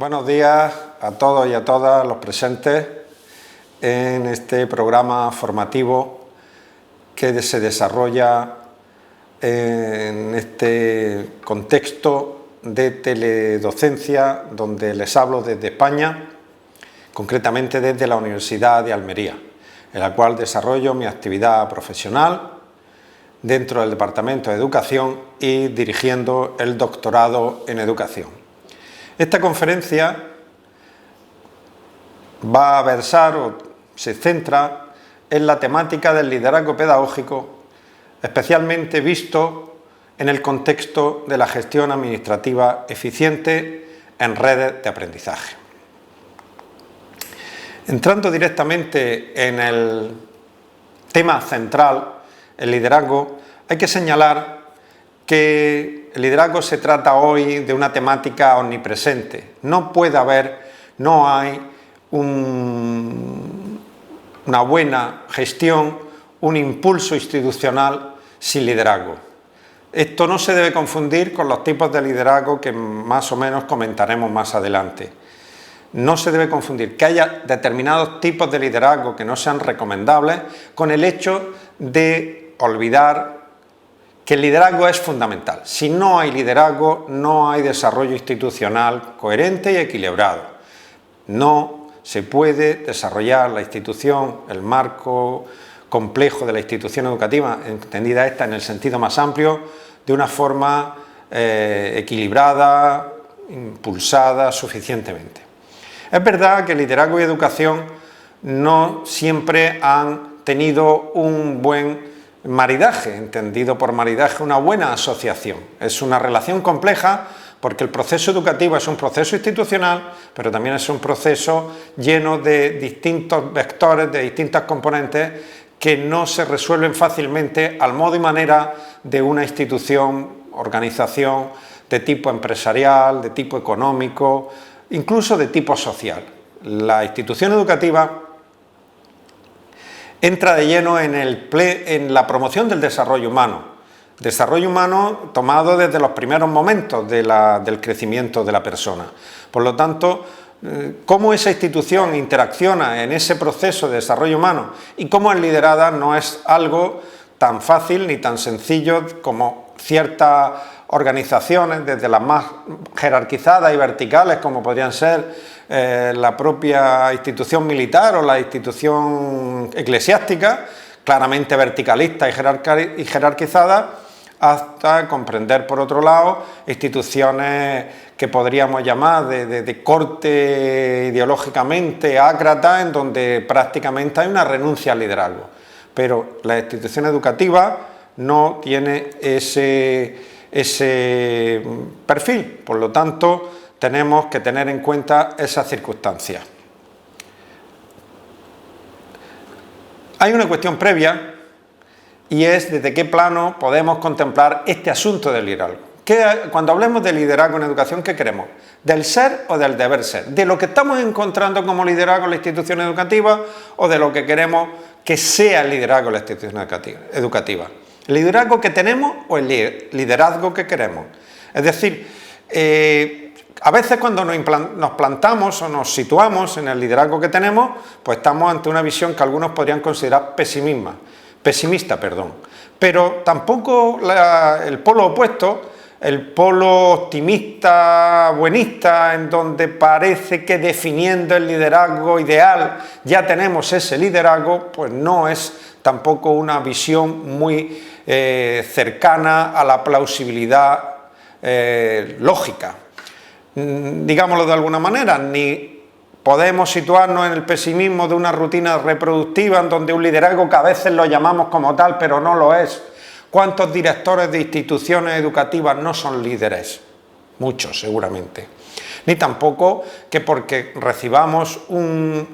Buenos días a todos y a todas los presentes en este programa formativo que se desarrolla en este contexto de teledocencia donde les hablo desde España, concretamente desde la Universidad de Almería, en la cual desarrollo mi actividad profesional dentro del Departamento de Educación y dirigiendo el doctorado en Educación. Esta conferencia va a versar o se centra en la temática del liderazgo pedagógico, especialmente visto en el contexto de la gestión administrativa eficiente en redes de aprendizaje. Entrando directamente en el tema central, el liderazgo, hay que señalar que el liderazgo se trata hoy de una temática omnipresente. No hay una buena gestión, un impulso institucional sin liderazgo. Esto no se debe confundir con los tipos de liderazgo que más o menos comentaremos más adelante. No se debe confundir que haya determinados tipos de liderazgo que no sean recomendables con el hecho de olvidar que el liderazgo es fundamental. Si no hay liderazgo, no hay desarrollo institucional coherente y equilibrado. No se puede desarrollar la institución, el marco complejo de la institución educativa, entendida esta en el sentido más amplio, de una forma equilibrada, impulsada suficientemente. Es verdad que liderazgo y educación no siempre han tenido un buen maridaje, entendido por maridaje una buena asociación. Es una relación compleja porque el proceso educativo es un proceso institucional, pero también es un proceso lleno de distintos vectores, de distintas componentes que no se resuelven fácilmente al modo y manera de una institución, organización de tipo empresarial, de tipo económico, incluso de tipo social. La institución educativa entra de lleno en la promoción del desarrollo humano tomado desde los primeros momentos del crecimiento de la persona. Por lo tanto, cómo esa institución interacciona en ese proceso de desarrollo humano y cómo es liderada no es algo tan fácil ni tan sencillo como ciertas organizaciones, desde las más jerarquizadas y verticales, como podrían ser la propia institución militar o la institución eclesiástica, claramente verticalista y jerarquizada, hasta comprender, por otro lado, instituciones que podríamos llamar de corte ideológicamente ácrata, en donde prácticamente hay una renuncia al liderazgo. Pero la institución educativa no tiene ese perfil, por lo tanto, tenemos que tener en cuenta esas circunstancias. Hay una cuestión previa y es desde qué plano podemos contemplar este asunto del liderazgo. Cuando hablemos de liderazgo en educación, ¿qué queremos? ¿Del ser o del deber ser? ¿De lo que estamos encontrando como liderazgo en la institución educativa o de lo que queremos que sea el liderazgo en la institución educativa? ¿El liderazgo que tenemos o el liderazgo que queremos? Es decir, a veces cuando nos plantamos o nos situamos en el liderazgo que tenemos, pues estamos ante una visión que algunos podrían considerar pesimista, pero tampoco el polo opuesto, el polo optimista, buenista, en donde parece que definiendo el liderazgo ideal ya tenemos ese liderazgo, pues no es tampoco una visión muy cercana a la plausibilidad lógica. Digámoslo de alguna manera, ni podemos situarnos en el pesimismo de una rutina reproductiva en donde un liderazgo que a veces lo llamamos como tal, pero no lo es. ¿Cuántos directores de instituciones educativas no son líderes? Muchos, seguramente. Ni tampoco que porque recibamos un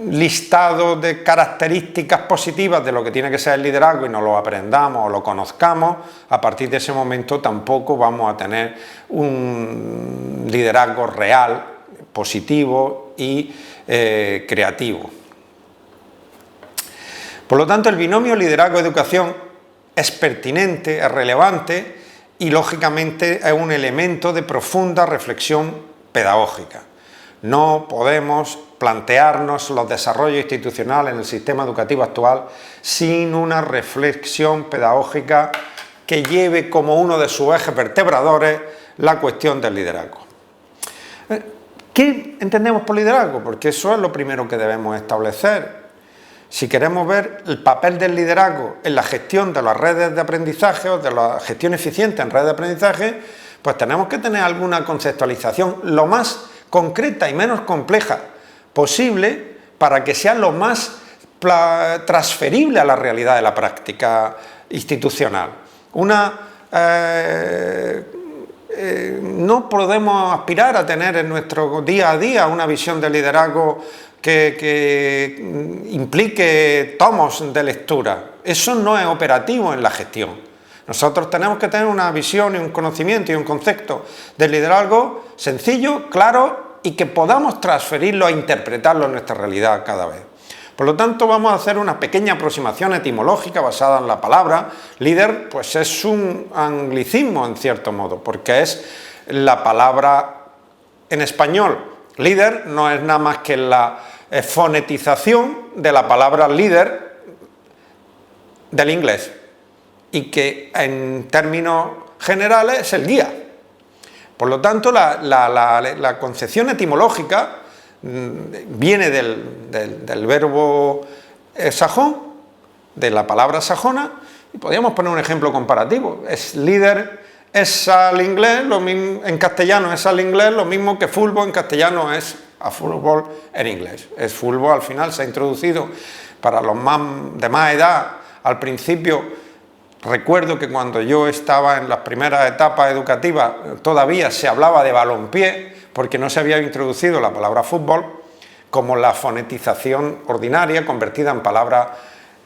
listado de características positivas de lo que tiene que ser el liderazgo y nos lo aprendamos o lo conozcamos, a partir de ese momento tampoco vamos a tener un liderazgo real, positivo y creativo. Por lo tanto, el binomio liderazgo-educación es pertinente, es relevante y lógicamente es un elemento de profunda reflexión pedagógica. No podemos plantearnos los desarrollos institucionales en el sistema educativo actual sin una reflexión pedagógica que lleve como uno de sus ejes vertebradores la cuestión del liderazgo. ¿Qué entendemos por liderazgo? Porque eso es lo primero que debemos establecer. Si queremos ver el papel del liderazgo en la gestión de las redes de aprendizaje o de la gestión eficiente en redes de aprendizaje, pues tenemos que tener alguna conceptualización lo más concreta y menos compleja posible para que sea lo más transferible a la realidad de la práctica institucional. No podemos aspirar a tener en nuestro día a día una visión de liderazgo que implique tomos de lectura. Eso no es operativo en la gestión. Nosotros tenemos que tener una visión y un conocimiento y un concepto del liderazgo sencillo, claro y que podamos transferirlo e interpretarlo en nuestra realidad cada vez. Por lo tanto, vamos a hacer una pequeña aproximación etimológica basada en la palabra. Líder, pues es un anglicismo en cierto modo, porque es la palabra en español. Líder no es nada más que la fonetización de la palabra líder del inglés y que en términos generales es el guía. Por lo tanto, la concepción etimológica viene del verbo sajón, de la palabra sajona, y podríamos poner un ejemplo comparativo. Es líder, es al inglés, lo mismo, en castellano es al inglés, lo mismo que fútbol en castellano es a fútbol en inglés. Es fútbol, al final se ha introducido para los de más edad. Al principio, recuerdo que cuando yo estaba en las primeras etapas educativas todavía se hablaba de balompié, porque no se había introducido la palabra fútbol como la fonetización ordinaria convertida en palabra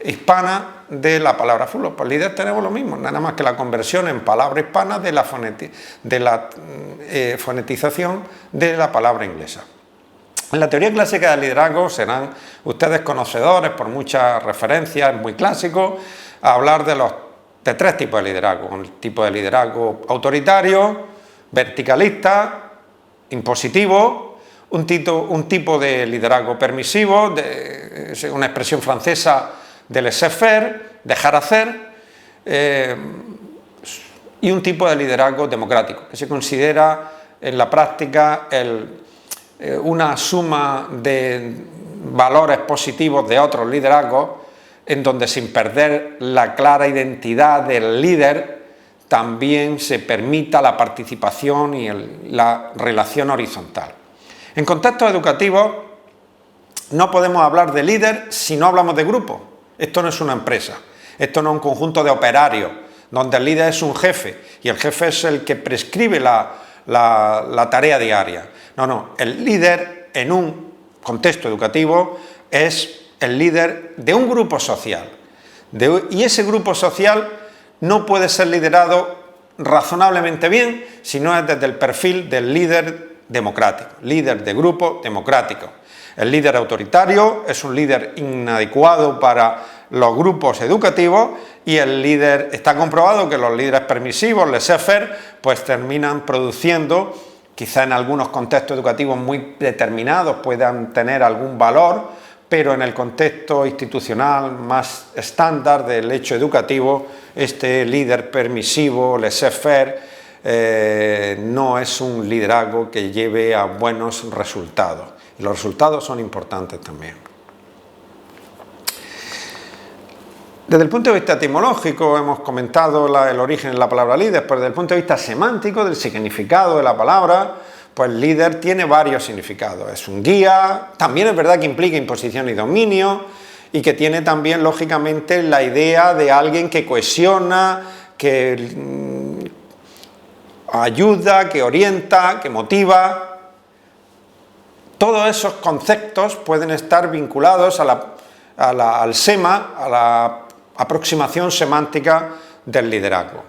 hispana de la palabra fútbol. Pues líder tenemos lo mismo, nada más que la conversión en palabra hispana de la fonetización de la palabra inglesa. En la teoría clásica del liderazgo serán ustedes conocedores por muchas referencias, muy clásico, a hablar de tres tipos de liderazgo: el tipo de liderazgo autoritario, verticalista, impositivo, un tipo de liderazgo permisivo, una expresión francesa de laissez-faire, dejar hacer, y un tipo de liderazgo democrático, que se considera en la práctica una suma de valores positivos de otros liderazgos, en donde sin perder la clara identidad del líder, también se permita la participación y la relación horizontal. En contextos educativos no podemos hablar de líder si no hablamos de grupo. Esto no es una empresa, esto no es un conjunto de operarios, donde el líder es un jefe y el jefe es el que prescribe la tarea diaria. No, el líder en un contexto educativo es el líder de un grupo social. Y ese grupo social no puede ser liderado razonablemente bien si no es desde el perfil del líder democrático, líder de grupo democrático. El líder autoritario es un líder inadecuado para los grupos educativos y está comprobado que los líderes permisivos, laissez-faire, pues terminan produciendo, quizá en algunos contextos educativos muy determinados puedan tener algún valor, pero en el contexto institucional más estándar del hecho educativo, este líder permisivo, laissez-faire, no es un liderazgo que lleve a buenos resultados. Y los resultados son importantes también. Desde el punto de vista etimológico hemos comentado el origen de la palabra líder, pero desde el punto de vista semántico, del significado de la palabra, pues líder tiene varios significados. Es un guía, también es verdad que implica imposición y dominio, y que tiene también, lógicamente, la idea de alguien que cohesiona, que ayuda, que orienta, que motiva. Todos esos conceptos pueden estar vinculados al SEMA, a la aproximación semántica del liderazgo.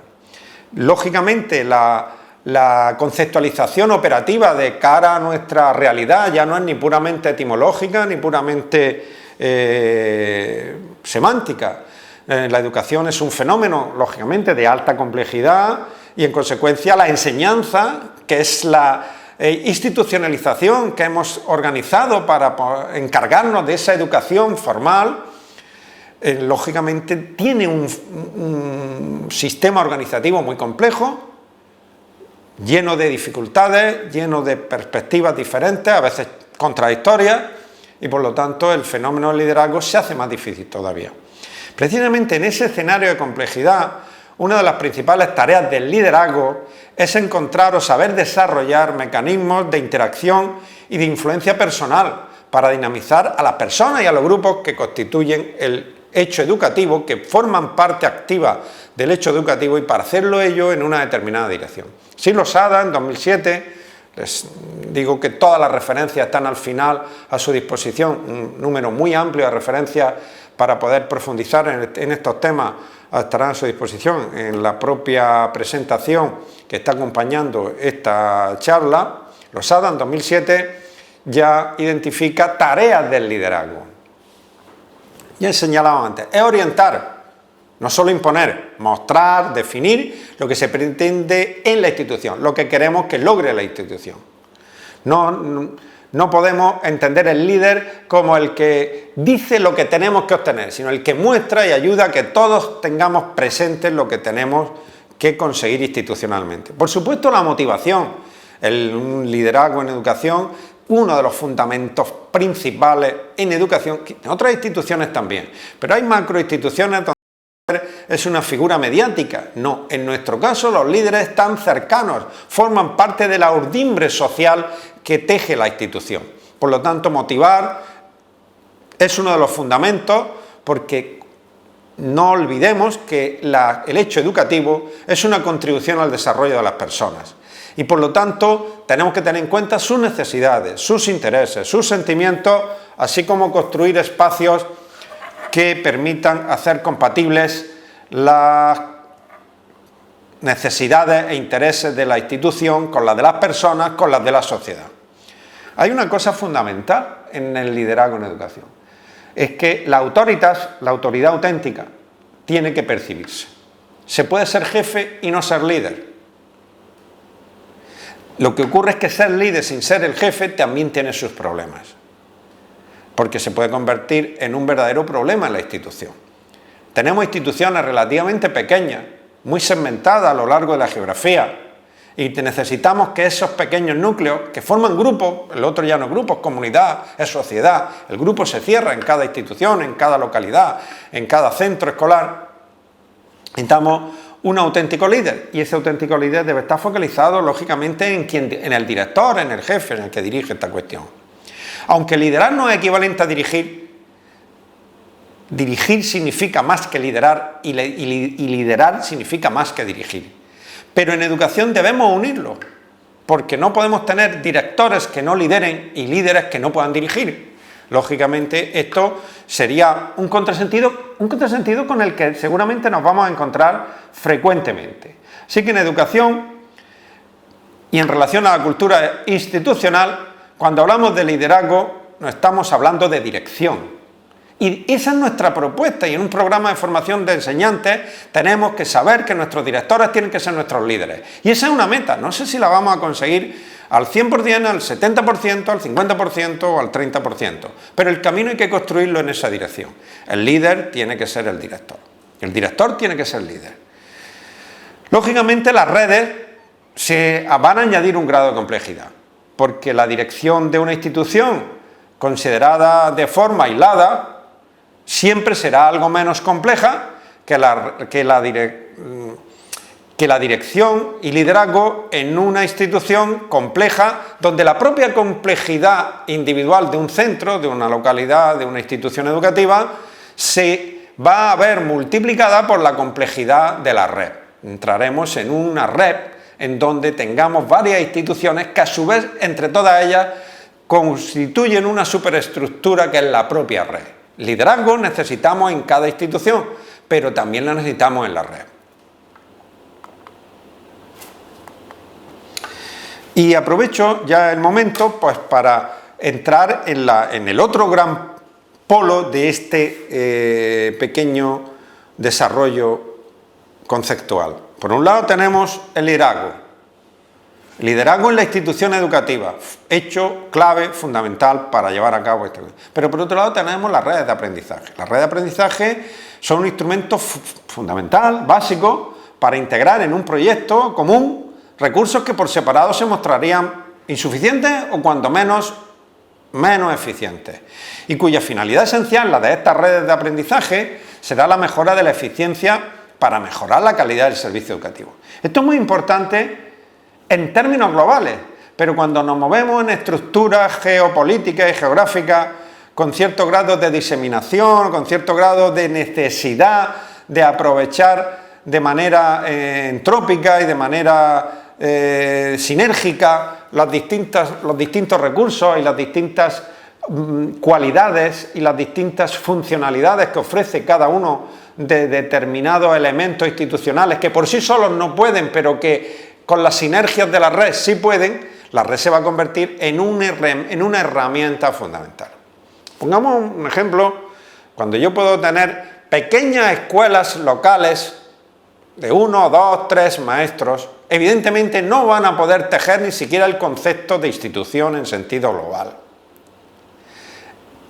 Lógicamente, la conceptualización operativa de cara a nuestra realidad ya no es ni puramente etimológica ni puramente semántica. La educación es un fenómeno, lógicamente, de alta complejidad y, en consecuencia, la enseñanza, que es la institucionalización que hemos organizado para encargarnos de esa educación formal, lógicamente tiene un sistema organizativo muy complejo, lleno de dificultades, lleno de perspectivas diferentes, a veces contradictorias, y por lo tanto el fenómeno del liderazgo se hace más difícil todavía. Precisamente en ese escenario de complejidad, una de las principales tareas del liderazgo es encontrar o saber desarrollar mecanismos de interacción y de influencia personal para dinamizar a las personas y a los grupos que constituyen el hecho educativo, que forman parte activa del hecho educativo, y para hacerlo ello en una determinada dirección. Silo Sada, en 2007, les digo que todas las referencias están al final a su disposición, un número muy amplio de referencias para poder profundizar en estos temas estarán a su disposición en la propia presentación que está acompañando esta charla. Losada, en 2007, ya identifica tareas del liderazgo. Ya he señalado antes, es orientar, no solo imponer, mostrar, definir lo que se pretende en la institución, lo que queremos que logre la institución. No podemos entender el líder como el que dice lo que tenemos que obtener, sino el que muestra y ayuda a que todos tengamos presente lo que tenemos que conseguir institucionalmente. Por supuesto, la motivación, un liderazgo en educación, uno de los fundamentos principales en educación, en otras instituciones también, pero hay macroinstituciones donde es una figura mediática. No, en nuestro caso los líderes están cercanos, forman parte de la urdimbre social que teje la institución. Por lo tanto, motivar es uno de los fundamentos, porque no olvidemos que el hecho educativo es una contribución al desarrollo de las personas. Y por lo tanto tenemos que tener en cuenta sus necesidades, sus intereses, sus sentimientos, así como construir espacios que permitan hacer compatibles las necesidades e intereses de la institución con las de las personas, con las de la sociedad. Hay una cosa fundamental en el liderazgo en educación, es que la autoridad auténtica, tiene que percibirse. Se puede ser jefe y no ser líder. Lo que ocurre es que ser líder sin ser el jefe también tiene sus problemas, porque se puede convertir en un verdadero problema en la institución. Tenemos instituciones relativamente pequeñas, muy segmentadas a lo largo de la geografía, y necesitamos que esos pequeños núcleos que forman grupos, el otro ya no es grupo, es comunidad, es sociedad, el grupo se cierra en cada institución, en cada localidad, en cada centro escolar. Necesitamos un auténtico líder, y ese auténtico líder debe estar focalizado lógicamente en el director, en el jefe, en el que dirige esta cuestión. Aunque liderar no es equivalente a dirigir, dirigir significa más que liderar y liderar significa más que dirigir. Pero en educación debemos unirlo, porque no podemos tener directores que no lideren y líderes que no puedan dirigir. Lógicamente esto sería un contrasentido con el que seguramente nos vamos a encontrar frecuentemente. Así que en educación y en relación a la cultura institucional, cuando hablamos de liderazgo, no estamos hablando de dirección. Y esa es nuestra propuesta, y en un programa de formación de enseñantes tenemos que saber que nuestros directores tienen que ser nuestros líderes. Y esa es una meta, no sé si la vamos a conseguir al 100%, al 70%, al 50% o al 30%, pero el camino hay que construirlo en esa dirección. El líder tiene que ser el director tiene que ser líder. Lógicamente las redes se van a añadir un grado de complejidad, porque la dirección de una institución considerada de forma aislada siempre será algo menos compleja que la dirección y liderazgo en una institución compleja, donde la propia complejidad individual de un centro, de una localidad, de una institución educativa, se va a ver multiplicada por la complejidad de la red. Entraremos en una red en donde tengamos varias instituciones que a su vez, entre todas ellas, constituyen una superestructura que es la propia red. Liderazgo necesitamos en cada institución, pero también lo necesitamos en la red. Y aprovecho ya el momento pues, para entrar en el otro gran polo de este pequeño desarrollo conceptual. Por un lado tenemos el liderazgo. Liderazgo en la institución educativa, hecho clave, fundamental para llevar a cabo esto. Pero por otro lado tenemos las redes de aprendizaje. Las redes de aprendizaje son un instrumento fundamental, básico, para integrar en un proyecto común recursos que por separado se mostrarían insuficientes o cuanto menos eficientes, y cuya finalidad esencial, la de estas redes de aprendizaje, será la mejora de la eficiencia para mejorar la calidad del servicio educativo. Esto es muy importante en términos globales, pero cuando nos movemos en estructuras geopolíticas y geográficas con cierto grado de diseminación, con cierto grado de necesidad de aprovechar de manera entrópica y de manera sinérgica los distintos recursos y las distintas cualidades y las distintas funcionalidades que ofrece cada uno de determinados elementos institucionales que por sí solos no pueden, pero que con las sinergias de la red sí pueden, la red se va a convertir en una herramienta fundamental. Pongamos un ejemplo, cuando yo puedo tener pequeñas escuelas locales de 1, 2, 3 maestros, evidentemente no van a poder tejer ni siquiera el concepto de institución en sentido global.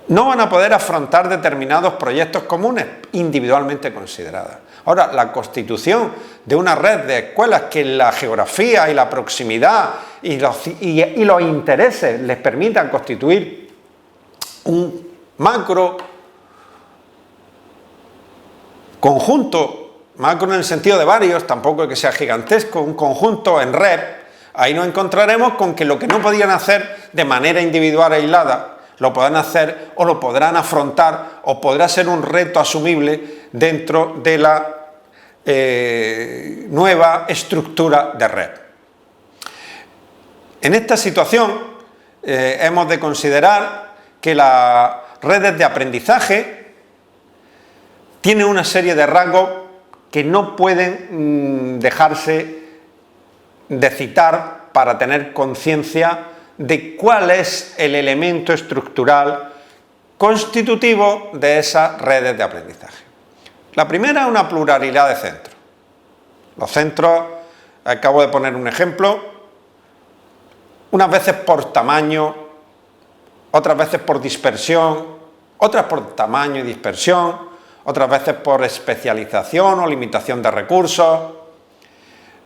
No van a poder afrontar determinados proyectos comunes individualmente considerados. Ahora, la constitución de una red de escuelas que la geografía y la proximidad y los intereses les permitan constituir un macro conjunto, macro en el sentido de varios, tampoco que sea gigantesco, un conjunto en red, ahí nos encontraremos con que lo que no podían hacer de manera individual aislada, lo podrán hacer o lo podrán afrontar o podrá ser un reto asumible dentro de la nueva estructura de red. En esta situación hemos de considerar que las redes de aprendizaje tienen una serie de rasgos que no pueden dejarse de citar para tener conciencia de cuál es el elemento estructural constitutivo de esas redes de aprendizaje. La primera es una pluralidad de centros. Los centros, acabo de poner un ejemplo, unas veces por tamaño, otras veces por dispersión, otras por tamaño y dispersión, otras veces por especialización o limitación de recursos.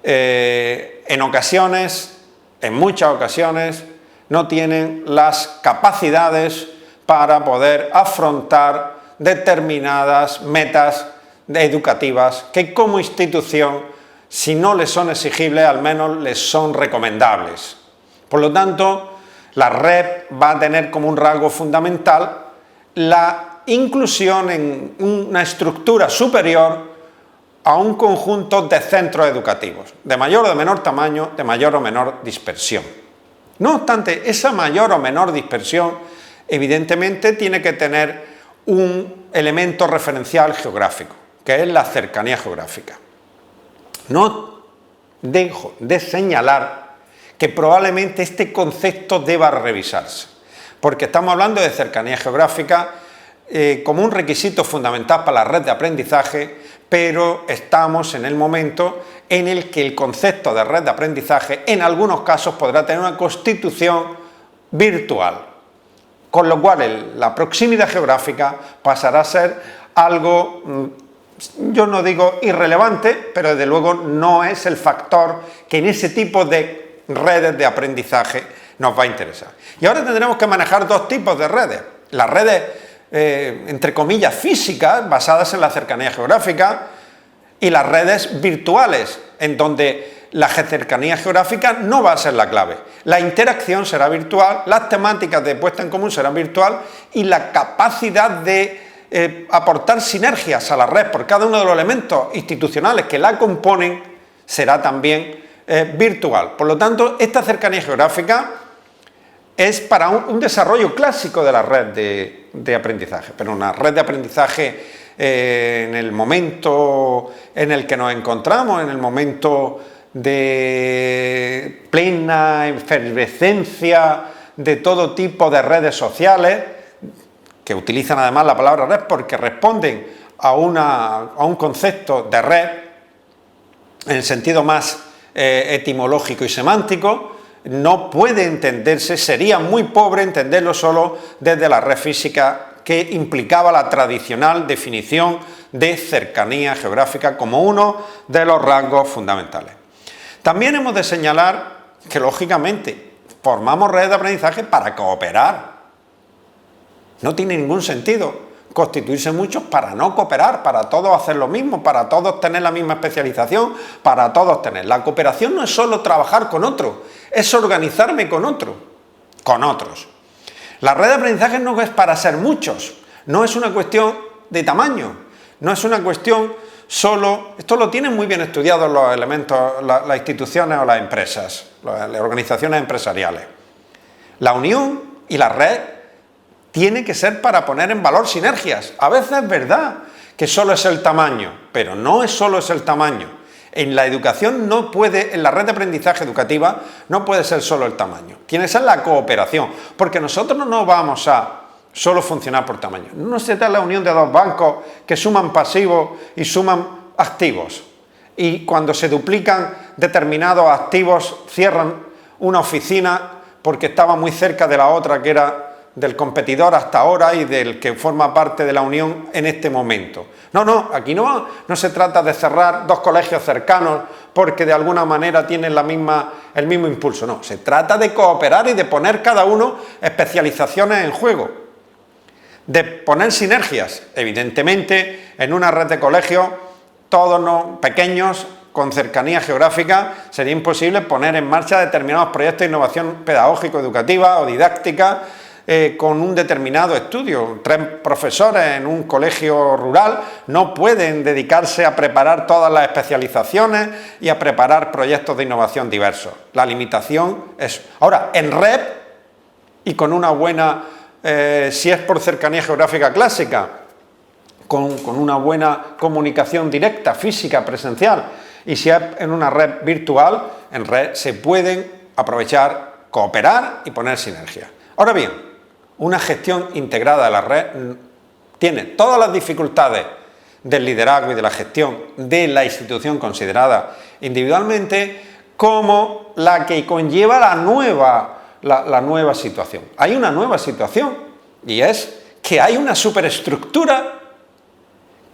En ocasiones, en muchas ocasiones, no tienen las capacidades para poder afrontar determinadas metas educativas que como institución, si no les son exigibles, al menos les son recomendables. Por lo tanto, la red va a tener como un rasgo fundamental la inclusión en una estructura superior a un conjunto de centros educativos, de mayor o de menor tamaño, de mayor o menor dispersión. No obstante, esa mayor o menor dispersión evidentemente tiene que tener un elemento referencial geográfico, que es la cercanía geográfica. No dejo de señalar que probablemente este concepto deba revisarse, porque estamos hablando de cercanía geográfica como un requisito fundamental para la red de aprendizaje, pero estamos en el momento en el que el concepto de red de aprendizaje en algunos casos podrá tener una constitución virtual, con lo cual la proximidad geográfica pasará a ser algo, yo no digo irrelevante, pero desde luego no es el factor que en ese tipo de redes de aprendizaje nos va a interesar. Y ahora tendremos que manejar dos tipos de redes. Las redes, entre comillas, físicas, basadas en la cercanía geográfica, y las redes virtuales, en donde la cercanía geográfica no va a ser la clave. La interacción será virtual, las temáticas de puesta en común serán virtual y la capacidad de aportar sinergias a la red por cada uno de los elementos institucionales que la componen será también virtual. Por lo tanto, esta cercanía geográfica es para un desarrollo clásico de la red de aprendizaje, pero una red de aprendizaje en el momento en el que nos encontramos, en el momento de plena efervescencia de todo tipo de redes sociales, que utilizan además la palabra red porque responden a un concepto de red en el sentido más etimológico y semántico, no puede entenderse, sería muy pobre entenderlo solo desde la red física, que implicaba la tradicional definición de cercanía geográfica como uno de los rasgos fundamentales. También hemos de señalar que, lógicamente, formamos redes de aprendizaje para cooperar. No tiene ningún sentido constituirse muchos para no cooperar, para todos hacer lo mismo, para todos tener la misma especialización, para todos tener. La cooperación no es solo trabajar con otro, es organizarme con otros. La red de aprendizaje no es para ser muchos, no es una cuestión de tamaño, no es una cuestión solo... Esto lo tienen muy bien estudiados los elementos, las instituciones o las empresas, las organizaciones empresariales. La unión y la red tiene que ser para poner en valor sinergias. A veces es verdad que solo es el tamaño, pero no es solo es el tamaño. En la educación no puede, en la red de aprendizaje educativa no puede ser solo el tamaño. Tiene que ser la cooperación, porque nosotros no vamos a solo funcionar por tamaño. No se trata de la unión de dos bancos que suman pasivos y suman activos. Y cuando se duplican determinados activos, cierran una oficina porque estaba muy cerca de la otra, que era del competidor hasta ahora y del que forma parte de la unión en este momento. No, aquí no se trata de cerrar dos colegios cercanos porque de alguna manera tienen el mismo impulso, no, se trata de cooperar y de poner cada uno especializaciones en juego, de poner sinergias. Evidentemente, en una red de colegios, todos pequeños, con cercanía geográfica, sería imposible poner en marcha determinados proyectos de innovación pedagógico-educativa o didáctica, con un determinado estudio. 3 profesores en un colegio rural no pueden dedicarse a preparar todas las especializaciones y a preparar proyectos de innovación diversos. La limitación es... Ahora, en red y con una buena, si es por cercanía geográfica clásica, con una buena comunicación directa, física, presencial, y si es en una red virtual, en red se pueden aprovechar, cooperar y poner sinergia. Ahora bien, una gestión integrada de la red tiene todas las dificultades del liderazgo y de la gestión de la institución considerada individualmente, como la que conlleva la nueva situación. Hay una nueva situación, y es que hay una superestructura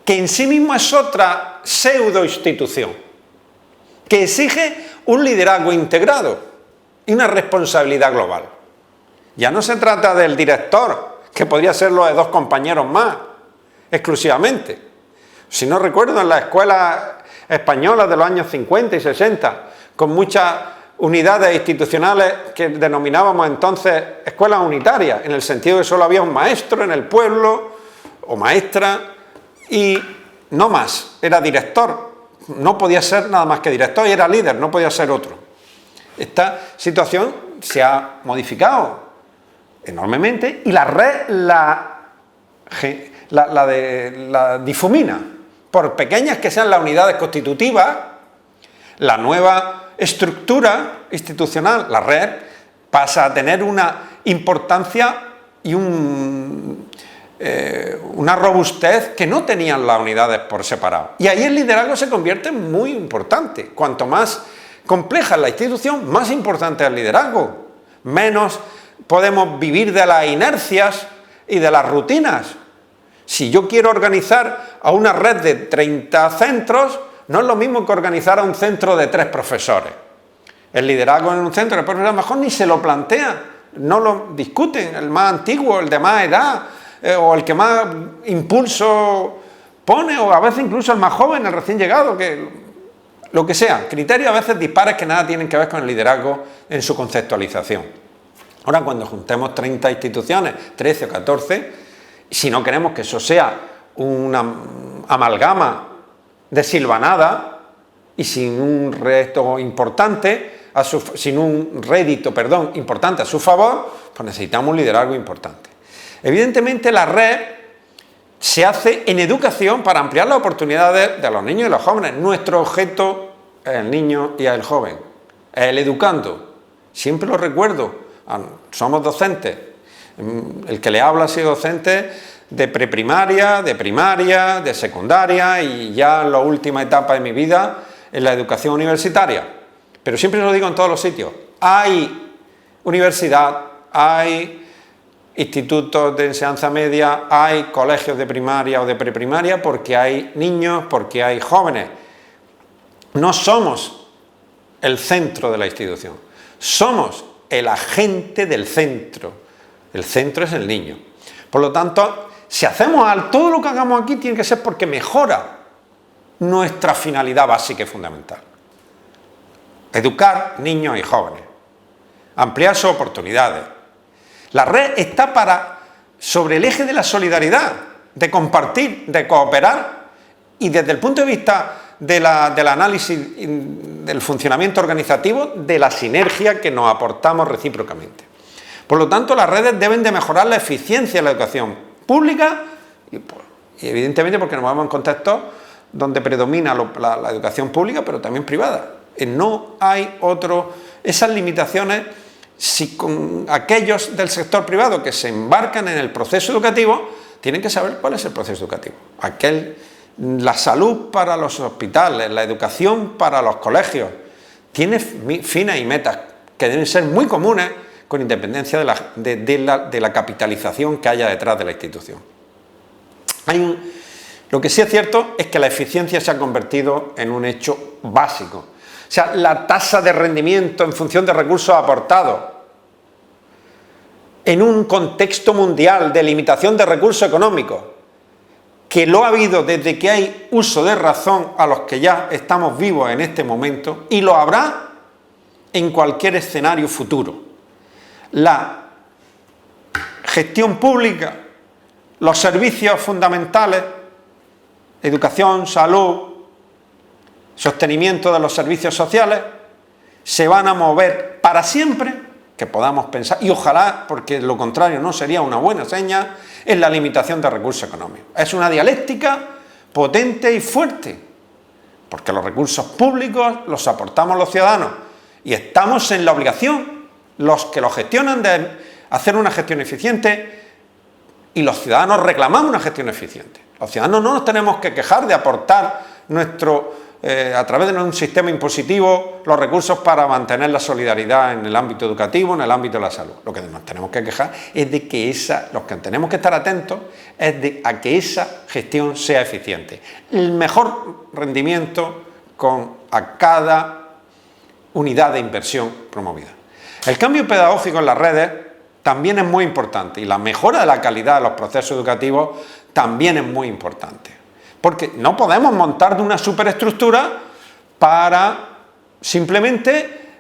que en sí mismo es otra pseudo institución, que exige un liderazgo integrado y una responsabilidad global. Ya no se trata del director, que podría serlo de 2 compañeros más, exclusivamente. Si no recuerdo, en las escuelas españolas de los años 50 y 60, con muchas unidades institucionales que denominábamos entonces escuelas unitarias, en el sentido de que solo había un maestro en el pueblo, o maestra, y no más, era director. No podía ser nada más que director y era líder, no podía ser otro. Esta situación se ha modificado enormemente y la red la difumina. Por pequeñas que sean las unidades constitutivas, la nueva estructura institucional, la red, pasa a tener una importancia y una robustez que no tenían las unidades por separado. Y ahí el liderazgo se convierte muy importante. Cuanto más compleja es la institución, más importante es el liderazgo. Menos podemos vivir de las inercias y de las rutinas. Si yo quiero organizar a una red de 30 centros, no es lo mismo que organizar a un centro de 3 profesores. El liderazgo en un centro de profesores mejor ni se lo plantea, no lo discuten, el más antiguo, el de más edad, o el que más impulso pone, o a veces incluso el más joven, el recién llegado, lo que sea. Criterios a veces dispares que nada tienen que ver con el liderazgo en su conceptualización. Ahora, cuando juntemos 30 instituciones, 13 o 14, si no queremos que eso sea una amalgama desilvanada y sin un rédito importante a su favor, pues necesitamos un liderazgo importante. Evidentemente, la red se hace en educación para ampliar las oportunidades de los niños y los jóvenes. Nuestro objeto es el niño y el joven, es el educando. Siempre lo recuerdo. Somos docentes. El que le habla ha sido docente de preprimaria, de primaria, de secundaria y ya en la última etapa de mi vida en la educación universitaria. Pero siempre lo digo en todos los sitios. hay universidad, hay institutos de enseñanza media, hay colegios de primaria o de preprimaria, porque hay niños, porque hay jóvenes. No somos el centro de la institución, somos el agente del centro. El centro es el niño. Por lo tanto, si hacemos todo lo que hagamos aquí, tiene que ser porque mejora nuestra finalidad básica y fundamental. Educar niños y jóvenes, ampliar sus oportunidades. La red está sobre el eje de la solidaridad, de compartir, de cooperar, y desde el punto de vista del análisis del funcionamiento organizativo, de la sinergia que nos aportamos recíprocamente. Por lo tanto, las redes deben de mejorar la eficiencia de la educación pública y evidentemente porque nos movemos en contextos donde predomina la educación pública, pero también privada. No hay esas limitaciones. Si con aquellos del sector privado que se embarcan en el proceso educativo, tienen que saber cuál es el proceso educativo. La salud para los hospitales, la educación para los colegios, tiene fines y metas que deben ser muy comunes con independencia de la capitalización que haya detrás de la institución. Lo que sí es cierto es que la eficiencia se ha convertido en un hecho básico. O sea, la tasa de rendimiento en función de recursos aportados en un contexto mundial de limitación de recursos económicos, que lo ha habido desde que hay uso de razón a los que ya estamos vivos en este momento, y lo habrá en cualquier escenario futuro. La gestión pública, los servicios fundamentales, educación, salud, sostenimiento de los servicios sociales, se van a mover para siempre, que podamos pensar, y ojalá, porque lo contrario no sería una buena señal, en la limitación de recursos económicos. Es una dialéctica potente y fuerte, porque los recursos públicos los aportamos los ciudadanos y estamos en la obligación, los que los gestionan, de hacer una gestión eficiente, y los ciudadanos reclamamos una gestión eficiente. Los ciudadanos no nos tenemos que quejar de aportar a través de un sistema impositivo los recursos para mantener la solidaridad en el ámbito educativo, en el ámbito de la salud. Lo que nos tenemos que quejar es de que los que tenemos que estar atentos es a que esa gestión sea eficiente. El mejor rendimiento a cada unidad de inversión promovida. El cambio pedagógico en las redes también es muy importante, y la mejora de la calidad de los procesos educativos también es muy importante. Porque no podemos montar de una superestructura para simplemente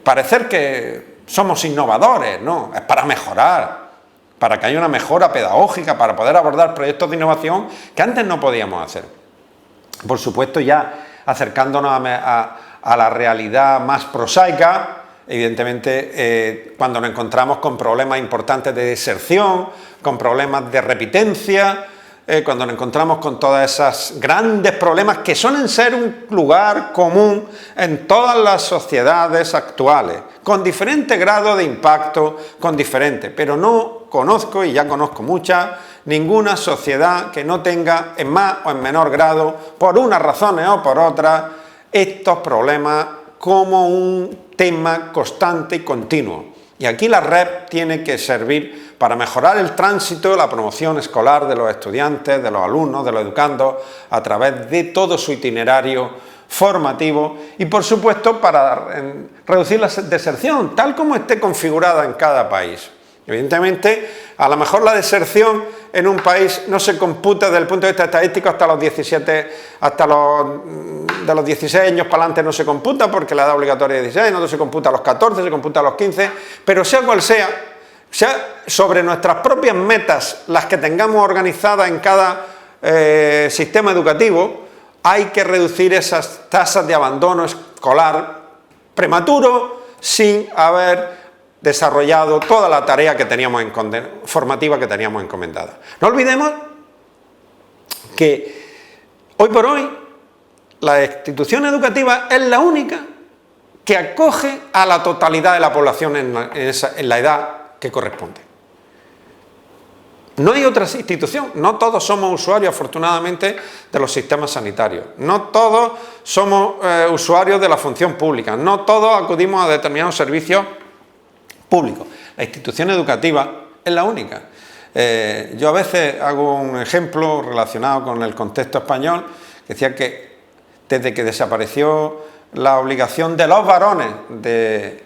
parecer que somos innovadores, no, es para mejorar, para que haya una mejora pedagógica, para poder abordar proyectos de innovación que antes no podíamos hacer. Por supuesto, ya acercándonos a la realidad más prosaica, evidentemente cuando nos encontramos con problemas importantes de deserción, con problemas de repitencia, cuando nos encontramos con todos esos grandes problemas que suelen ser un lugar común en todas las sociedades actuales, con diferente grado de impacto, pero no conozco, y ya conozco muchas, ninguna sociedad que no tenga en más o en menor grado, por unas razones o por otras, estos problemas como un tema constante y continuo. Y aquí la red tiene que servir para mejorar el tránsito, la promoción escolar de los estudiantes, de los alumnos, de los educandos, a través de todo su itinerario formativo y, por supuesto, para reducir la deserción, tal como esté configurada en cada país. Evidentemente, a lo mejor la deserción en un país no se computa desde el punto de vista estadístico hasta los 17, de los 16 años para adelante no se computa, porque la edad obligatoria es 16, no se computa a los 14, se computa a los 15, pero sea cual sea sobre nuestras propias metas, las que tengamos organizadas en cada sistema educativo, hay que reducir esas tasas de abandono escolar prematuro sin haber desarrollado toda la tarea que teníamos formativa que teníamos encomendada. No olvidemos que hoy por hoy la institución educativa es la única que acoge a la totalidad de la población en la edad que corresponde. No hay otra institución, no todos somos usuarios, afortunadamente, de los sistemas sanitarios, no todos somos usuarios de la función pública, no todos acudimos a determinados servicios públicos. La institución educativa es la única. Yo a veces hago un ejemplo relacionado con el contexto español, que decía que desde que desapareció la obligación de los varones de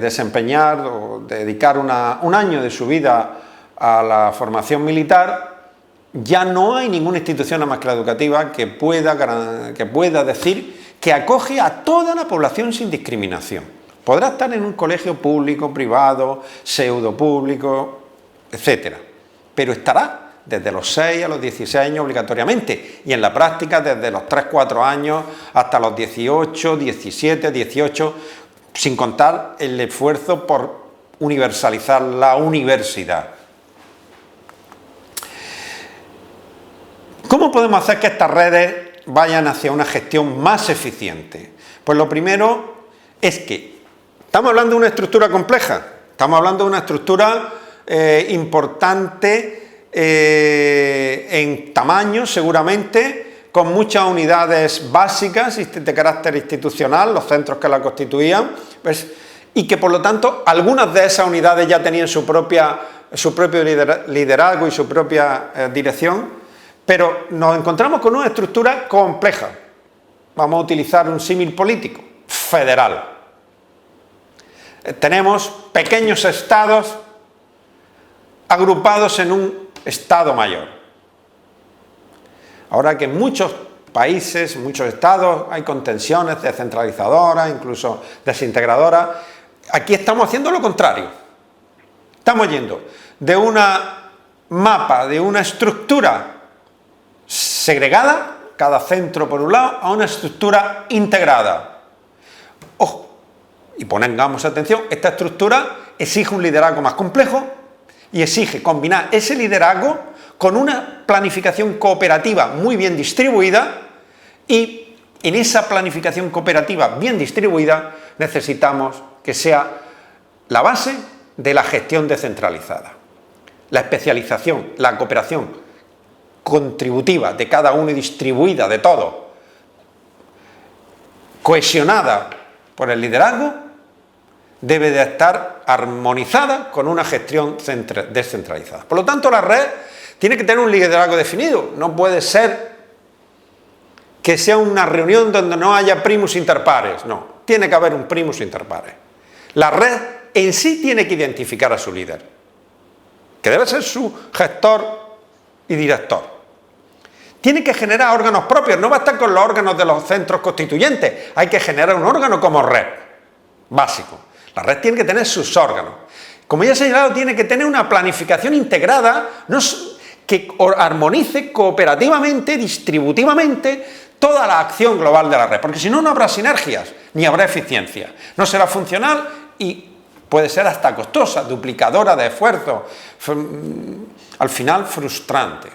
desempeñar o dedicar un año de su vida a la formación militar, ya no hay ninguna institución más que la educativa que pueda decir que acoge a toda la población sin discriminación. Podrá estar en un colegio público, privado, pseudo público, etcétera, pero estará desde los 6 a los 16 años obligatoriamente, y en la práctica desde los 3-4 años hasta los 18, 17, 18, sin contar el esfuerzo por universalizar la universidad. ¿Cómo podemos hacer que estas redes vayan hacia una gestión más eficiente? Pues lo primero es que estamos hablando de una estructura compleja, estamos hablando de una estructura importante en tamaño seguramente, con muchas unidades básicas de carácter institucional, los centros que la constituían, pues, y que por lo tanto algunas de esas unidades ya tenían su propio liderazgo y su propia dirección, pero nos encontramos con una estructura compleja. Vamos a utilizar un símil político, federal. Tenemos pequeños estados agrupados en un Estado mayor. Ahora que en muchos países, muchos estados, hay contenciones descentralizadoras, incluso desintegradoras, aquí estamos haciendo lo contrario. Estamos yendo de una mapa, de una estructura segregada, cada centro por un lado, a una estructura integrada. Ojo, y pongamos atención, esta estructura exige un liderazgo más complejo, y exige combinar ese liderazgo con una planificación cooperativa muy bien distribuida, y en esa planificación cooperativa bien distribuida necesitamos que sea la base de la gestión descentralizada. La especialización, la cooperación contributiva de cada uno y distribuida de todo, cohesionada por el liderazgo, debe de estar armonizada con una gestión descentralizada. Por lo tanto, la red tiene que tener un liderazgo definido. No puede ser que sea una reunión donde no haya primus inter pares. No, tiene que haber un primus inter pares. La red en sí tiene que identificar a su líder, que debe ser su gestor y director. Tiene que generar órganos propios, no basta con los órganos de los centros constituyentes, hay que generar un órgano como red, básico. La red tiene que tener sus órganos. Como ya he señalado, tiene que tener una planificación integrada que armonice cooperativamente, distributivamente, toda la acción global de la red, porque si no, no habrá sinergias, ni habrá eficiencia. No será funcional y puede ser hasta costosa, duplicadora de esfuerzo, al final frustrante.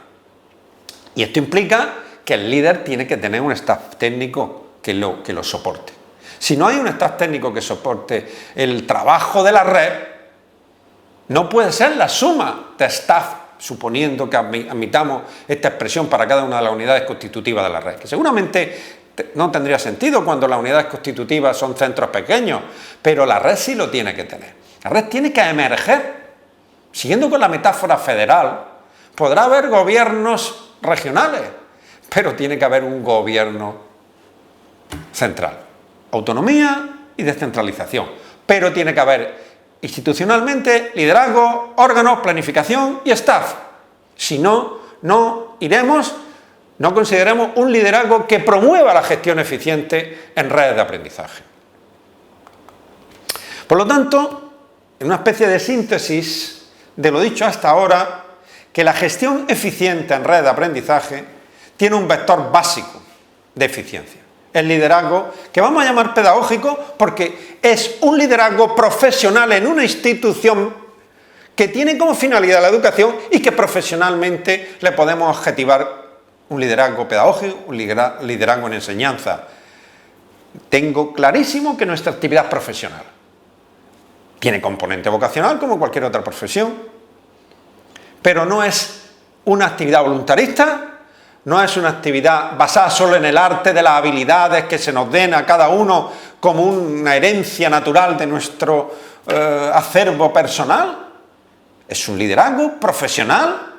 Y esto implica que el líder tiene que tener un staff técnico que lo soporte. Si no hay un staff técnico que soporte el trabajo de la red, no puede ser la suma de staff, suponiendo que admitamos esta expresión para cada una de las unidades constitutivas de la red, que seguramente no tendría sentido cuando las unidades constitutivas son centros pequeños, pero la red sí lo tiene que tener. La red tiene que emerger. Siguiendo con la metáfora federal, podrá haber gobiernos regionales, pero tiene que haber un gobierno central. Autonomía y descentralización, pero tiene que haber institucionalmente liderazgo, órganos, planificación y staff. Si no, no consideremos un liderazgo que promueva la gestión eficiente en redes de aprendizaje. Por lo tanto, en una especie de síntesis de lo dicho hasta ahora, que la gestión eficiente en redes de aprendizaje tiene un vector básico de eficiencia. El liderazgo, que vamos a llamar pedagógico, porque es un liderazgo profesional en una institución que tiene como finalidad la educación y que profesionalmente le podemos adjetivar un liderazgo pedagógico, un liderazgo en enseñanza. Tengo clarísimo que nuestra actividad profesional tiene componente vocacional como cualquier otra profesión, pero no es una actividad voluntarista, no es una actividad basada solo en el arte de las habilidades que se nos den a cada uno como una herencia natural de nuestro acervo personal. Es un liderazgo profesional,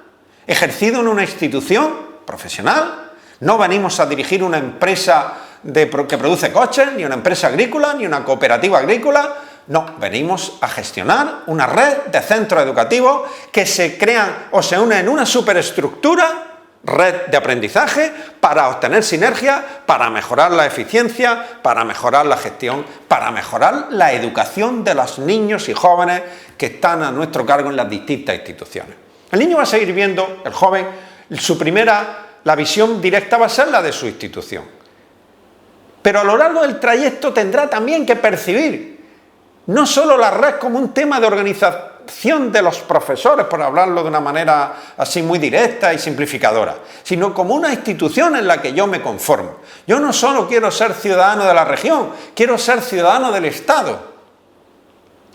ejercido en una institución profesional. No venimos a dirigir una empresa que produce coches, ni una empresa agrícola, ni una cooperativa agrícola. No, venimos a gestionar una red de centros educativos que se crean o se unen en una superestructura, red de aprendizaje, para obtener sinergia, para mejorar la eficiencia, para mejorar la gestión, para mejorar la educación de los niños y jóvenes que están a nuestro cargo en las distintas instituciones. El niño va a seguir viendo, el joven, la visión directa va a ser la de su institución. Pero a lo largo del trayecto tendrá también que percibir no solo la red como un tema de organización de los profesores, por hablarlo de una manera así muy directa y simplificadora, sino como una institución en la que yo me conformo. Yo no solo quiero ser ciudadano de la región, quiero ser ciudadano del Estado,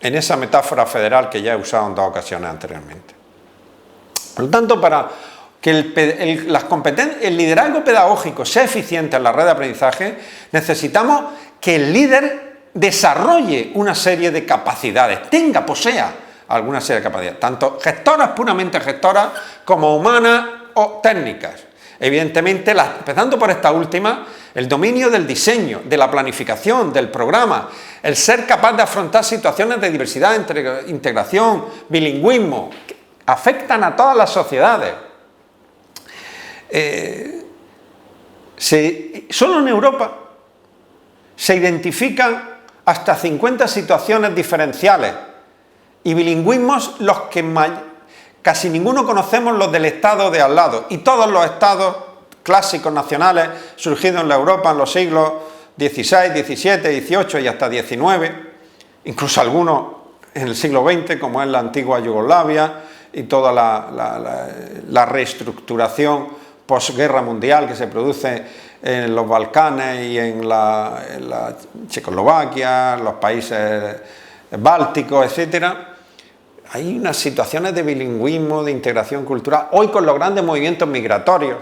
en esa metáfora federal que ya he usado en 2 ocasiones anteriormente. Por lo tanto, para que el liderazgo pedagógico sea eficiente en la red de aprendizaje, necesitamos que el líder desarrolle una serie de capacidades, posea alguna serie de capacidades, tanto gestoras, puramente gestoras, como humanas o técnicas. Evidentemente, empezando por esta última, el dominio del diseño, de la planificación, del programa, el ser capaz de afrontar situaciones de diversidad, integración, bilingüismo, que afectan a todas las sociedades. Solo en Europa se identifican hasta 50 situaciones diferenciales y bilingüismos los que casi ninguno conocemos, los del estado de al lado, y todos los estados clásicos nacionales surgidos en la Europa en los siglos XVI, XVII, XVIII y hasta XIX, incluso algunos en el siglo XX, como es la antigua Yugoslavia y toda la reestructuración posguerra mundial que se produce en los Balcanes y en la Checoslovaquia, los países bálticos, etcétera. Hay unas situaciones de bilingüismo, de integración cultural, hoy con los grandes movimientos migratorios.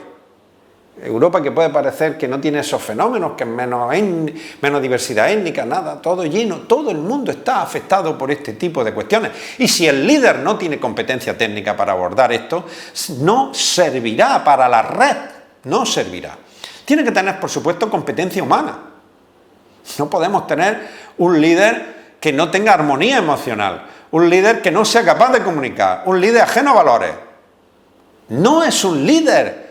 Europa, que puede parecer que no tiene esos fenómenos, que es menos diversidad étnica, nada, todo lleno, todo el mundo está afectado por este tipo de cuestiones. Y si el líder no tiene competencia técnica para abordar esto, no servirá para la red, no servirá. Tiene que tener, por supuesto, competencia humana. No podemos tener un líder que no tenga armonía emocional, un líder que no sea capaz de comunicar, un líder ajeno a valores. No es un líder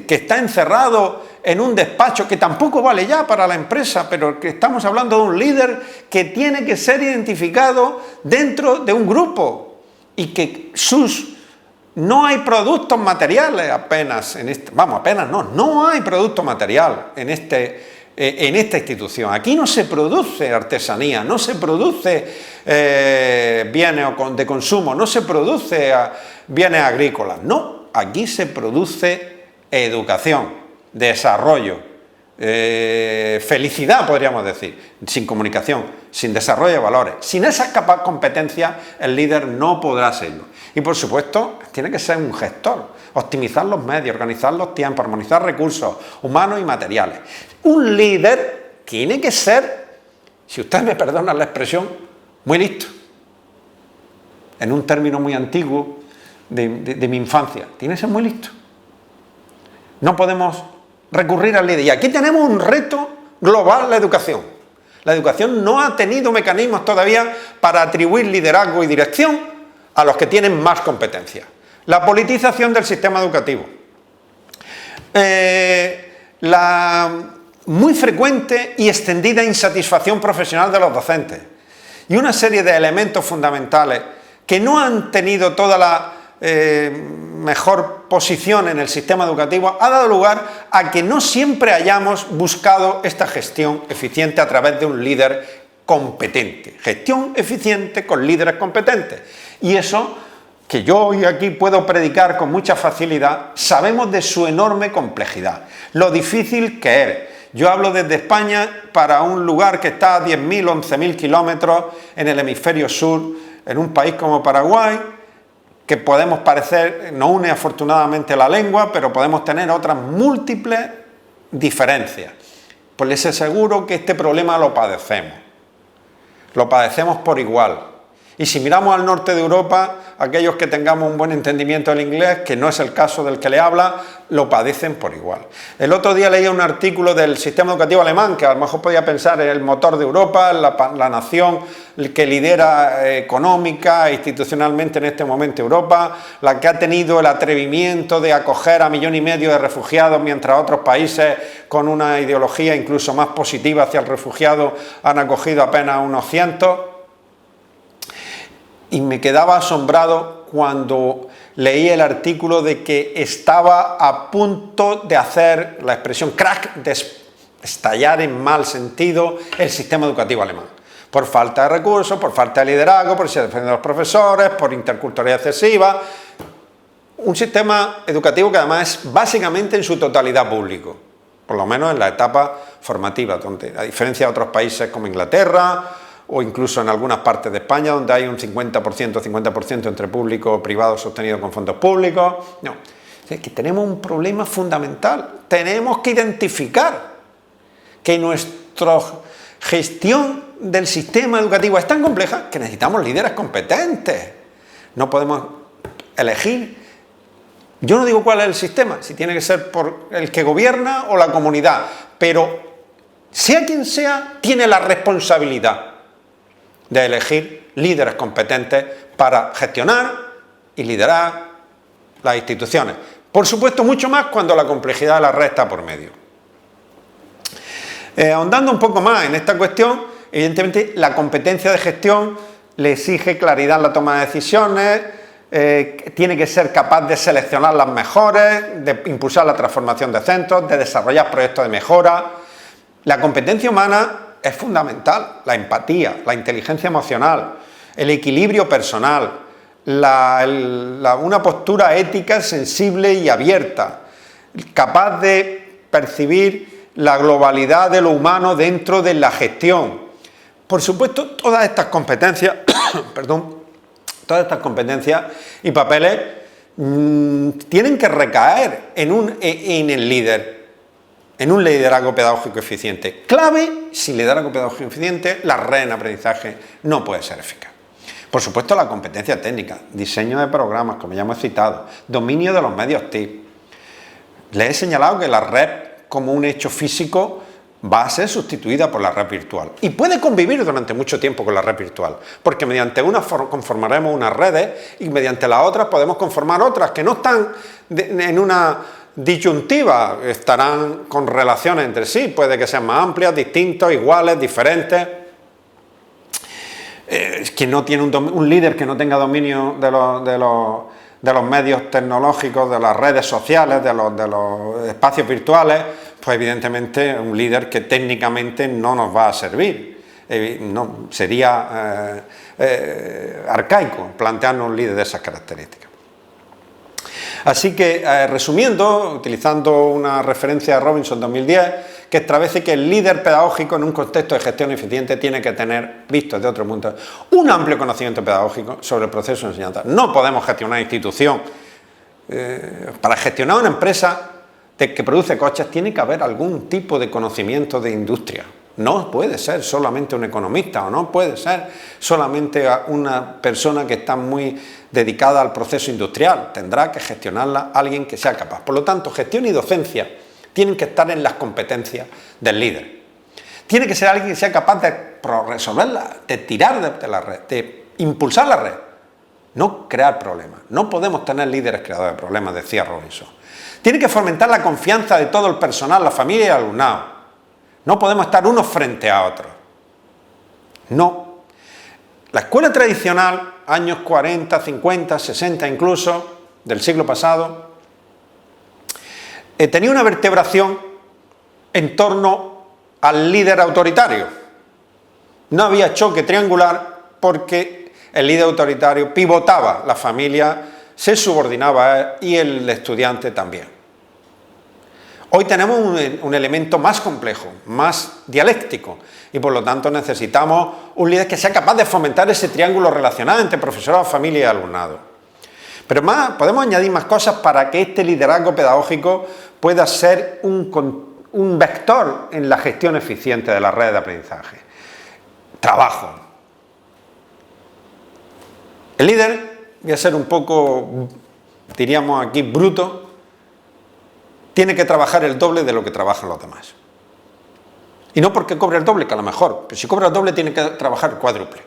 que está encerrado en un despacho, que tampoco vale ya para la empresa, pero que estamos hablando de un líder que tiene que ser identificado dentro de un grupo y que no hay productos materiales apenas no hay producto material en esta institución. Aquí no se produce artesanía, no se produce bienes de consumo, no se produce bienes agrícolas, no, aquí se produce educación, desarrollo, felicidad, podríamos decir. Sin comunicación, sin desarrollo de valores, sin esas competencias, el líder no podrá serlo. Y por supuesto, tiene que ser un gestor, optimizar los medios, organizar los tiempos, armonizar recursos humanos y materiales. Un líder tiene que ser, si usted me perdona la expresión, muy listo. En un término muy antiguo de mi infancia, tiene que ser muy listo. No podemos recurrir al líder. Y aquí tenemos un reto global, la educación. La educación no ha tenido mecanismos todavía para atribuir liderazgo y dirección a los que tienen más competencia. La politización del sistema educativo. La muy frecuente y extendida insatisfacción profesional de los docentes. Y una serie de elementos fundamentales que no han tenido toda la mejor posición en el sistema educativo, ha dado lugar a que no siempre hayamos buscado esta gestión eficiente a través de un líder competente. Gestión eficiente con líderes competentes. Y eso, que yo hoy aquí puedo predicar con mucha facilidad, sabemos de su enorme complejidad, lo difícil que es. Yo hablo desde España para un lugar que está a 10.000, 11.000 kilómetros en el hemisferio sur, en un país como Paraguay, que podemos parecer, nos une afortunadamente la lengua, pero podemos tener otras múltiples diferencias. Pues les aseguro que este problema lo padecemos por igual. Y si miramos al norte de Europa, aquellos que tengamos un buen entendimiento del inglés, que no es el caso del que le habla, lo padecen por igual. El otro día leía un artículo del sistema educativo alemán, que a lo mejor podía pensar en el motor de Europa, la nación que lidera económica e institucionalmente en este momento Europa, la que ha tenido el atrevimiento de acoger a 1,5 millones de refugiados, mientras otros países con una ideología incluso más positiva hacia el refugiado han acogido apenas unos cientos. Y me quedaba asombrado cuando leí el artículo de que estaba a punto de hacer la expresión crack, de estallar en mal sentido el sistema educativo alemán. Por falta de recursos, por falta de liderazgo, por ser defendido de los profesores, por interculturalidad excesiva. Un sistema educativo que además es básicamente en su totalidad público, por lo menos en la etapa formativa, donde a diferencia de otros países como Inglaterra, o incluso en algunas partes de España, donde hay un 50% entre público y privado sostenido con fondos públicos. No, es que tenemos un problema fundamental. Tenemos que identificar que nuestra gestión del sistema educativo es tan compleja que necesitamos líderes competentes. No podemos elegir. Yo no digo cuál es el sistema, si tiene que ser por el que gobierna o la comunidad, pero sea quien sea, tiene la responsabilidad de elegir líderes competentes para gestionar y liderar las instituciones. Por supuesto, mucho más cuando la complejidad de la red está por medio. Ahondando un poco más en esta cuestión, evidentemente la competencia de gestión le exige claridad en la toma de decisiones, tiene que ser capaz de seleccionar las mejores, de impulsar la transformación de centros, de desarrollar proyectos de mejora. La competencia humana es fundamental, la empatía, la inteligencia emocional, el equilibrio personal, una postura ética sensible y abierta, capaz de percibir la globalidad de lo humano dentro de la gestión. Por supuesto, todas estas competencias, todas estas competencias y papeles tienen que recaer en el líder, en un liderazgo pedagógico eficiente. Clave, sin liderazgo pedagógico eficiente, la red en aprendizaje no puede ser eficaz. Por supuesto, la competencia técnica, diseño de programas, como ya hemos citado, dominio de los medios TIC. Les he señalado que la red, como un hecho físico, va a ser sustituida por la red virtual. Y puede convivir durante mucho tiempo con la red virtual, porque mediante una conformaremos unas redes y mediante las otras podemos conformar otras que no están en una disyuntiva, estarán con relaciones entre sí, puede que sean más amplias, distintos, iguales, diferentes. Quien no tiene un líder que no tenga dominio de los medios tecnológicos, de las redes sociales, de los espacios virtuales, pues evidentemente un líder que técnicamente no nos va a servir. Sería arcaico plantearnos un líder de esas características. Así que, resumiendo, utilizando una referencia de Robinson 2010, que establece que el líder pedagógico en un contexto de gestión eficiente tiene que tener, visto desde otro punto, un amplio conocimiento pedagógico sobre el proceso de enseñanza. No podemos gestionar una institución. Para gestionar una empresa que produce coches tiene que haber algún tipo de conocimiento de industria. No puede ser solamente un economista o no puede ser solamente una persona que está muy dedicada al proceso industrial. Tendrá que gestionarla alguien que sea capaz. Por lo tanto, gestión y docencia tienen que estar en las competencias del líder. Tiene que ser alguien que sea capaz de resolverla, de tirar de la red, de impulsar la red, no crear problemas. No podemos tener líderes creadores de problemas, decía Robinson. Tiene que fomentar la confianza de todo el personal, la familia y el alumnado. No podemos estar unos frente a otros. No. La escuela tradicional, años 40, 50, 60 incluso, del siglo pasado, tenía una vertebración en torno al líder autoritario. No había choque triangular porque el líder autoritario pivotaba, la familia se subordinaba a él y el estudiante también. Hoy tenemos un elemento más complejo, más dialéctico, y por lo tanto necesitamos un líder que sea capaz de fomentar ese triángulo relacional entre profesorado, familia y alumnado. Pero podemos añadir más cosas para que este liderazgo pedagógico pueda ser un vector en la gestión eficiente de las redes de aprendizaje. Trabajo. El líder, voy a ser un poco, diríamos aquí, bruto, tiene que trabajar el doble de lo que trabajan los demás. Y no porque cobre el doble, que a lo mejor, pero si cobra el doble tiene que trabajar el cuádruple.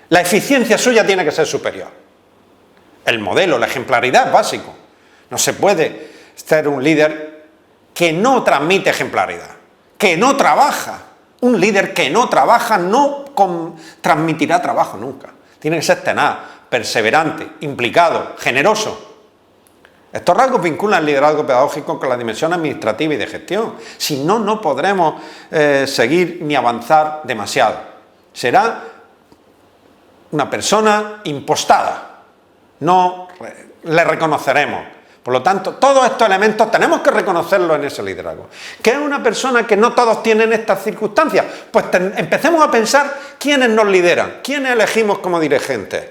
La eficiencia suya tiene que ser superior. El modelo, la ejemplaridad es básico. No se puede ser un líder que no transmite ejemplaridad, que no trabaja. Un líder que no trabaja no transmitirá trabajo nunca. Tiene que ser tenaz, perseverante, implicado, generoso. Estos rasgos vinculan el liderazgo pedagógico con la dimensión administrativa y de gestión. Si no, no podremos seguir ni avanzar demasiado. Será una persona impostada. No le reconoceremos. Por lo tanto, todos estos elementos tenemos que reconocerlos en ese liderazgo. ¿Qué es una persona que no todos tienen estas circunstancias? Pues empecemos a pensar quiénes nos lideran, quiénes elegimos como dirigentes.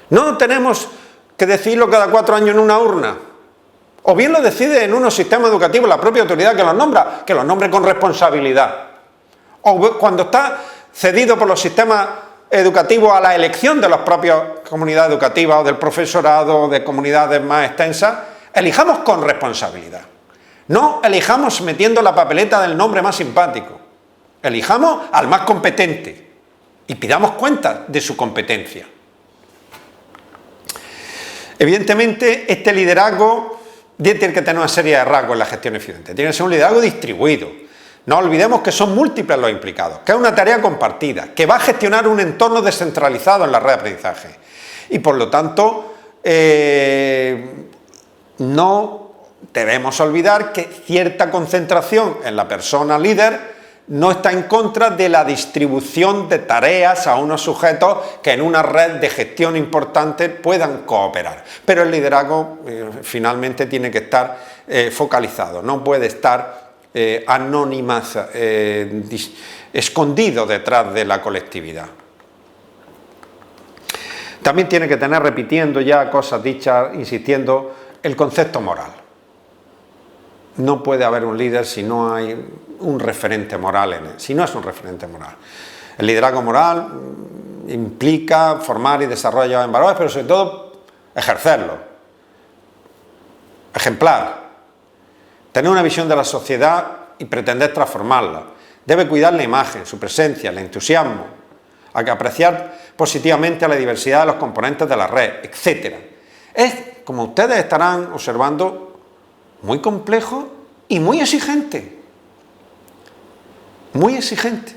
No tenemos que decidirlo cada 4 años en una urna. O bien lo decide en unos sistemas educativos la propia autoridad que los nombre con responsabilidad. O cuando está cedido por los sistemas educativos a la elección de las propias comunidades educativas o del profesorado o de comunidades más extensas, elijamos con responsabilidad. No elijamos metiendo la papeleta del nombre más simpático. Elijamos al más competente y pidamos cuenta de su competencia. Evidentemente, este liderazgo tiene que tener una serie de rasgos en la gestión eficiente. Tiene que ser un liderazgo distribuido. No olvidemos que son múltiples los implicados, que es una tarea compartida, que va a gestionar un entorno descentralizado en la red de aprendizaje. Y por lo tanto, no debemos olvidar que cierta concentración en la persona líder no está en contra de la distribución de tareas a unos sujetos que en una red de gestión importante puedan cooperar. Pero el liderazgo finalmente tiene que estar focalizado, no puede estar escondido detrás de la colectividad. También tiene que tener, repitiendo ya cosas dichas, insistiendo, el concepto moral. No puede haber un líder si no hay un referente moral en él, si no es un referente moral. El liderazgo moral implica formar y desarrollar en valores, pero sobre todo ejercerlo. Ejemplar. Tener una visión de la sociedad y pretender transformarla. Debe cuidar la imagen, su presencia, el entusiasmo, apreciar positivamente a la diversidad de los componentes de la red, etc. Es, como ustedes estarán observando, muy complejo y muy exigente. Muy exigente.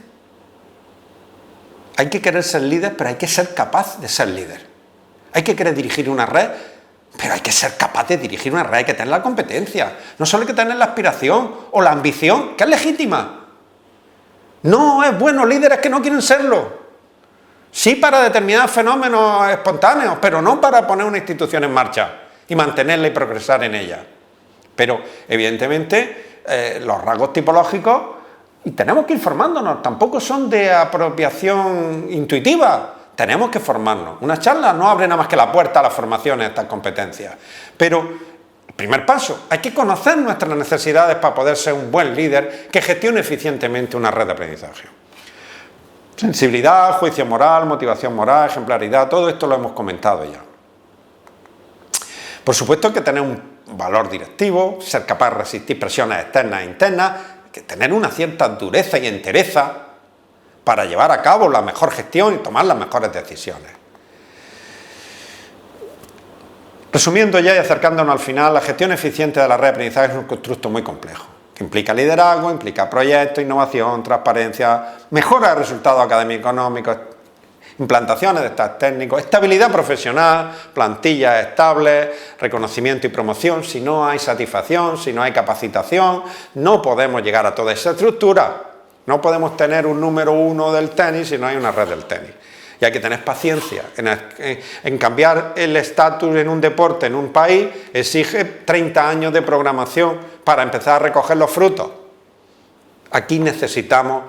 Hay que querer ser líder, pero hay que ser capaz de ser líder. Hay que querer dirigir una red, pero hay que ser capaz de dirigir una red, hay que tener la competencia. No solo hay que tener la aspiración o la ambición, que es legítima. No es bueno líderes que no quieren serlo. Sí para determinados fenómenos espontáneos, pero no para poner una institución en marcha y mantenerla y progresar en ella. Pero, evidentemente, los rasgos tipológicos, y tenemos que ir formándonos, tampoco son de apropiación intuitiva, tenemos que formarnos. Una charla no abre nada más que la puerta a la formación en estas competencias. Pero, el primer paso, hay que conocer nuestras necesidades para poder ser un buen líder que gestione eficientemente una red de aprendizaje. Sensibilidad, juicio moral, motivación moral, ejemplaridad, todo esto lo hemos comentado ya. Por supuesto que tener un valor directivo, ser capaz de resistir presiones externas e internas, que tener una cierta dureza y entereza para llevar a cabo la mejor gestión y tomar las mejores decisiones. Resumiendo ya y acercándonos al final, la gestión eficiente de la red de aprendizaje es un constructo muy complejo, que implica liderazgo, implica proyectos, innovación, transparencia, mejora de resultados académicos y económicos, implantaciones de estados técnicos, estabilidad profesional, plantillas estables, reconocimiento y promoción. Si no hay satisfacción, si no hay capacitación, no podemos llegar a toda esa estructura. No podemos tener un número 1 del tenis si no hay una red del tenis. Y hay que tener paciencia. En cambiar el estatus en un deporte en un país exige 30 años de programación para empezar a recoger los frutos. Aquí necesitamos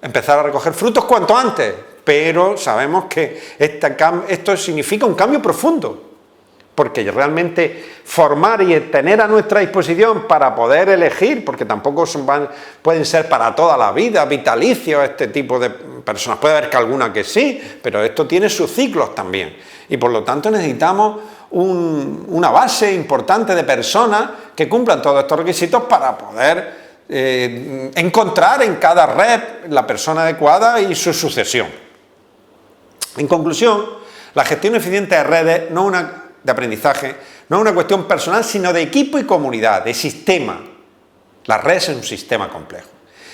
empezar a recoger frutos cuanto antes. Pero sabemos que esto significa un cambio profundo. porque realmente formar y tener a nuestra disposición para poder elegir, porque tampoco pueden ser para toda la vida, vitalicios, este tipo de personas. Puede haber que alguna que sí, pero esto tiene sus ciclos también. Y por lo tanto necesitamos una base importante de personas que cumplan todos estos requisitos para poder encontrar en cada red la persona adecuada y su sucesión. En conclusión, la gestión eficiente de redes de aprendizaje no es una cuestión personal, sino de equipo y comunidad, de sistema. La red es un sistema complejo.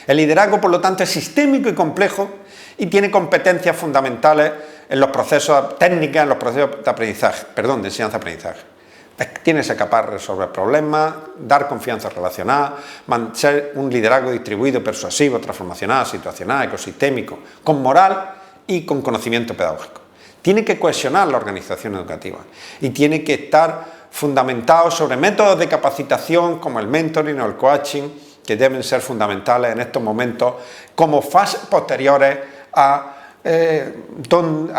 El liderazgo, por lo tanto, es sistémico y complejo y tiene competencias fundamentales en los procesos técnicos, en los procesos de enseñanza-aprendizaje. Tiene que ser capaz de resolver problemas, dar confianza relacional, ser un liderazgo distribuido, persuasivo, transformacional, situacional, ecosistémico, con moral y con conocimiento pedagógico. Tiene que cohesionar la organización educativa y tiene que estar fundamentado sobre métodos de capacitación como el mentoring o el coaching, que deben ser fundamentales en estos momentos como fases posteriores a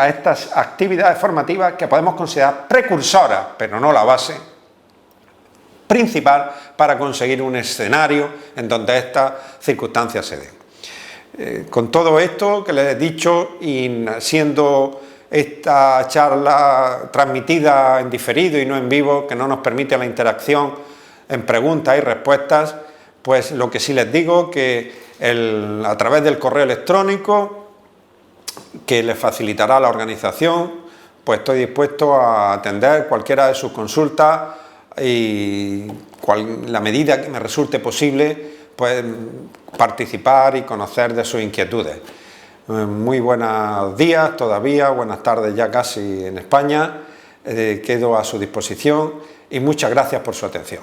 estas actividades formativas que podemos considerar precursoras, pero no la base principal para conseguir un escenario en donde estas circunstancias se den. Con todo esto que les he dicho y siendo esta charla transmitida en diferido y no en vivo, que no nos permite la interacción en preguntas y respuestas, pues lo que sí les digo que a través del correo electrónico que les facilitará la organización, pues estoy dispuesto a atender cualquiera de sus consultas y la medida que me resulte posible, pues participar y conocer de sus inquietudes. Muy buenos días todavía, buenas tardes ya casi en España, quedo a su disposición y muchas gracias por su atención.